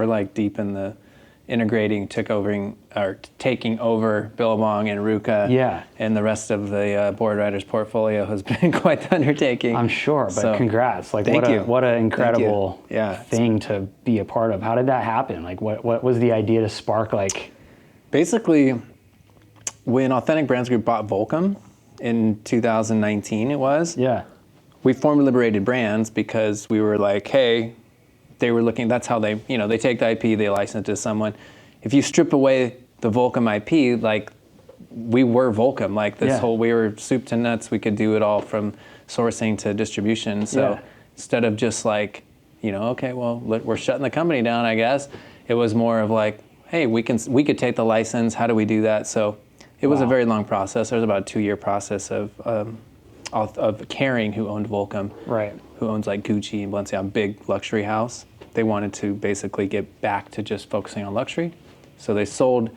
We're like deep in the taking over Billabong and RVCA. Yeah. And the rest of the Boardriders portfolio has been quite the undertaking. I'm sure, but so, congrats. Like thank you. What an incredible Yeah. thing to be a part of. How did that happen? Like what was the idea to spark like? Basically, when Authentic Brands Group bought Volcom in 2019 it was. Yeah. We formed Liberated Brands because we were like, hey, they were looking, that's how they, they take the IP, they license it to someone. If you strip away the Volcom IP, like we were Volcom, like this whole, we were soup to nuts, we could do it all from sourcing to distribution. So instead of just like, okay, well, we're shutting the company down, I guess, it was more of like, hey, we could take the license, how do we do that? So it was a very long process. There was about a 2-year process of Caring, who owned Volcom, right, who owns like Gucci and Balenciaga, big luxury house. They wanted to basically get back to just focusing on luxury. So they sold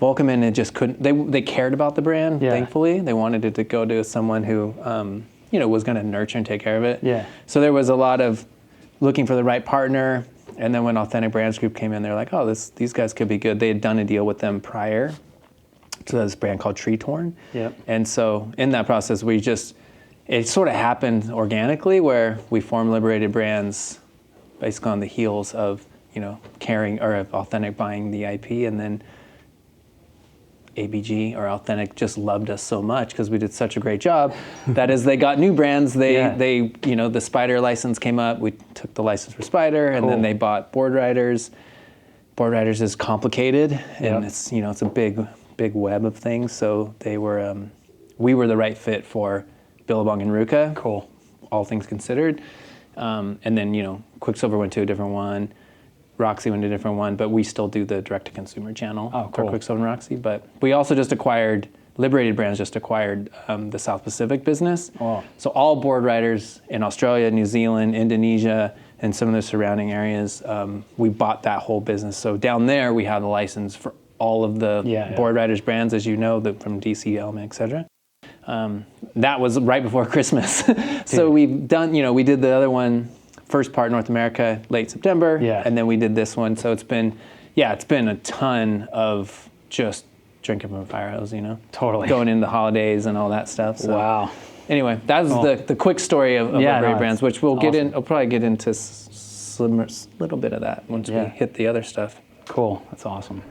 Volcom and it just couldn't, they cared about the brand, thankfully. They wanted it to go to someone who, was going to nurture and take care of it. Yeah. So there was a lot of looking for the right partner. And then when Authentic Brands Group came in, they were like, oh, these guys could be good. They had done a deal with them prior to this brand called Tree Torn. Yep. And so in that process, it sort of happened organically where we formed Liberated Brands basically on the heels of, Caring or of Authentic buying the IP, and then ABG or Authentic just loved us so much because we did such a great job that as they got new brands, the Spyder license came up. We took the license for Spyder, and then they bought Boardriders. Boardriders is complicated, and it's it's a big web of things. So we were the right fit for Billabong and RVCA. Cool. All things considered. And then, Quiksilver went to a different one. Roxy went to a different one, but we still do the direct-to-consumer channel for Quiksilver and Roxy. But we also Liberated Brands just acquired the South Pacific business. Wow. So all Boardriders in Australia, New Zealand, Indonesia, and some of the surrounding areas, we bought that whole business. So down there, we have the license for all of the Boardriders brands, as you know, from DC, Element, et cetera. That was right before Christmas. So we've done, we did the other one, first part North America, late September, and then we did this one. So it's been a ton of just drinking from a fire hose, Totally. Going into the holidays and all that stuff. So. Wow. Anyway, that's the quick story of Liberated Brands, which we'll probably get into a little bit of that once we hit the other stuff. Cool, that's awesome.